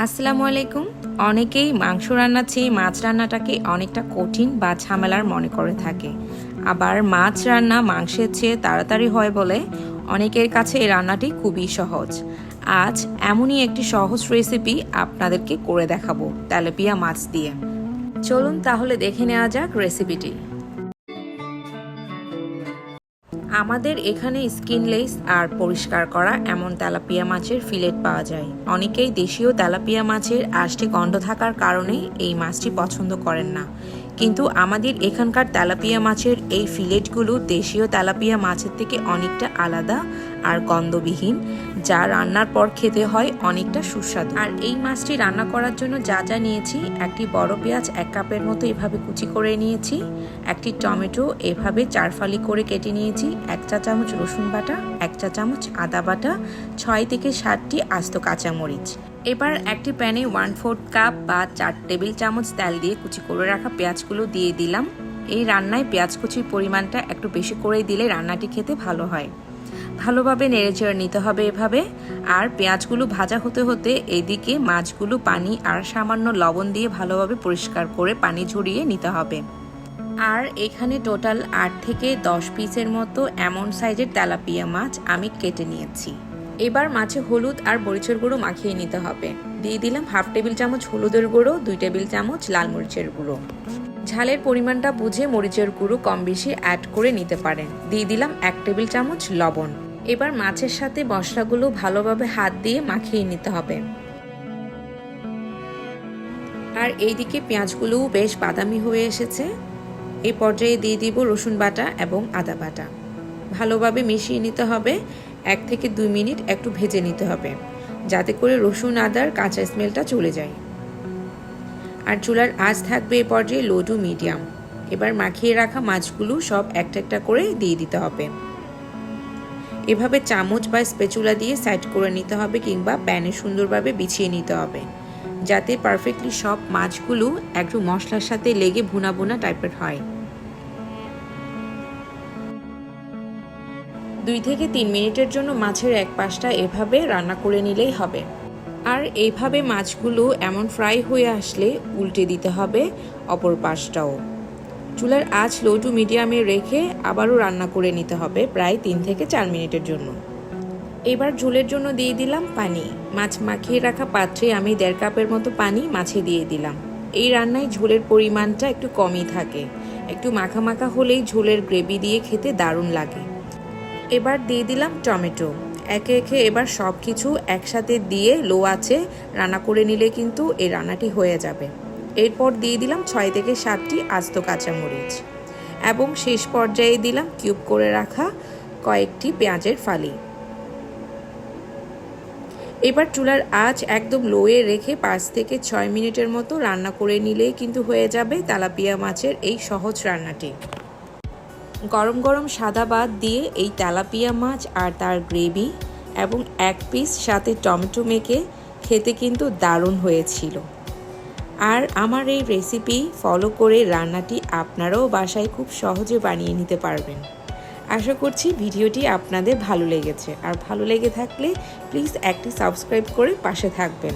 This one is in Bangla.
আসসালামু আলাইকুম। অনেকেই মাংস রান্নার চেয়ে মাছ রান্নাটাকে অনেকটা কঠিন বা ঝামেলার মনে করে থাকে। আবার মাছ রান্না মাংসের চেয়ে তাড়াতাড়ি হয় বলে অনেকের কাছে এই রান্নাটি খুবই সহজ। আজ এমনই একটি সহজ রেসিপি আপনাদেরকে করে দেখাবো তেলাপিয়া মাছ দিয়ে। চলুন তাহলে দেখে নেওয়া যাক রেসিপিটি। আমাদের এখানে স্কিনলেস আর পরিষ্কার করা এমন তেলাপিয়া মাছের ফিলেট পাওয়া যায়। অনেকেই দেশীয় তেলাপিয়া মাছের আষ্টে গন্ধ থাকার কারণে এই মাছটি পছন্দ করেন না, কিন্তু আমাদের এখানকার তেলাপিয়া মাছের এই ফিলেটগুলো দেশীয় তেলাপিয়া মাছের থেকে অনেকটা আলাদা আর গন্ধবিহীন, যা রান্নার পর খেতে হয় অনেকটা সুস্বাদু। আর এই মাছটি রান্না করার জন্য যা যা নিয়েছি, একটি বড় পেঁয়াজ 1 কাপের মতো এভাবে কুচি করে নিয়েছি, একটি টমেটো এভাবে 4 ফালি করে কেটে নিয়েছি, 1 চা চামচ রসুন বাটা, 1 চা চামচ আদা বাটা, 6 থেকে 7টি আস্ত কাঁচামরিচ। এবার একটি প্যানে 1/4 কাপ বা 4 টেবিল চামচ তেল দিয়ে কুচি করে রাখা পেঁয়াজগুলো দিয়ে দিলাম। এই রান্নায় পেঁয়াজ কুচির পরিমাণটা একটু বেশি করে দিলে রান্নাটি খেতে ভালো হয়। ভালোভাবে নেড়েচেড়ে নিতে হবে এভাবে। আর পেঁয়াজগুলো ভাজা হতে হতে এদিকে মাছগুলো পানি আর সামান্য লবণ দিয়ে ভালোভাবে পরিষ্কার করে পানি ঝরিয়ে নিতে হবে। আর এখানে টোটাল 8 থেকে 10 পিসের মতো এমন সাইজের তেলাপিয়া মাছ আমি কেটে নিয়েছি। এবার মাছে হলুদ আর মরিচের গুঁড়ো মাখিয়ে নিতে হবে। দিয়ে দিলাম 1/2 টেবিল চামচ হলুদের গুঁড়ো, 2 টেবিল চামচ লাল মরিচের গুঁড়ো। ঝালের পরিমাণটা বুঝে মরিচের গুঁড়ো কম বেশি অ্যাড করে নিতে পারেন। দিয়ে দিলাম 1 টেবিল চামচ লবণ। এবার মাছের সাথে মশলাগুলো ভালোভাবে হাত দিয়ে মাখিয়ে নিতে হবে। আর এইদিকে পেঁয়াজগুলোও বেশ বাদামি হয়ে এসেছে। এই পর্যায়ে দিয়ে দিব রসুন বাটা এবং আদা বাটা। ভালোভাবে মিশিয়ে নিতে হবে। 1 থেকে 2 মিনিট একটু ভেজে নিতে হবে, যাতে করে রসুন আদার কাঁচা স্মেলটা চলে যায়। আর চুলার আঁচ থাকবে এই পর্যায়ে লো টু মিডিয়াম। এবার মাখিয়ে রাখা মাছগুলো সব একটা একটা করে দিয়ে দিতে হবে। এভাবে চামচ বা স্প্যাচুলা দিয়ে সাইড করে নিতে হবে, কিংবা প্যানে সুন্দরভাবে বিছিয়ে নিতে হবে, যাতে পারফেক্টলি সব মাছগুলো একটু মশলার সাথে লেগে ভুনা ভুনা টাইপের হয়। 2 থেকে 3 মিনিটের জন্য মাছের এক পাশটা এভাবে রান্না করে নিলেই হবে। আর এইভাবে মাছগুলো এমন ফ্রাই হয়ে আসলে উল্টে দিতে হবে অপর পাশটাও। চুলার আঁচ লো টু মিডিয়ামে রেখে আবারও রান্না করে নিতে হবে প্রায় 3 থেকে 4 মিনিটের জন্য। এবার ঝোলের জন্য দিয়ে দিলাম পানি। মাছ মাখিয়ে রাখা পাত্রে আমি 1.5 কাপের মতো পানি মাছে দিয়ে দিলাম। এই রান্নায় ঝোলের পরিমাণটা একটু কমই থাকে, একটু মাখা মাখা হলেই ঝোলের গ্রেভি দিয়ে খেতে দারুণ লাগে। এবার দিয়ে দিলাম টমেটো। একে একে এবার সব কিছু একসাথে দিয়ে লো আঁচে রান্না করে নিলে কিন্তু এই রান্নাটি হয়ে যাবে। এরপর দিয়ে দিলাম 6 থেকে 7টি আস্ত কাঁচামরিচ এবং শেষ পর্যায়ে দিলাম কিউব করে রাখা কয়েকটি পেঁয়াজের ফালি। এবার চুলার আঁচ একদম লোয়ে রেখে 5 থেকে 6 মিনিটের মতো রান্না করে নিলেই কিন্তু হয়ে যাবে তেলাপিয়া মাছের এই সহজ রান্নাটি। গরম গরম সাদা ভাত দিয়ে এই তেলাপিয়া মাছ আর তার গ্রেভি এবং 1 পিস সাথে টমেটো মেখে খেতে কিন্তু দারুণ হয়েছিল। আর আমার এই রেসিপি ফলো করে রান্নাটি আপনারাও বাসায় খুব সহজে বানিয়ে নিতে পারবেন। আশা করছি ভিডিওটি আপনাদের ভালো লেগেছে। আর ভালো লেগে থাকলে প্লিজ একটি সাবস্ক্রাইব করে পাশে থাকবেন।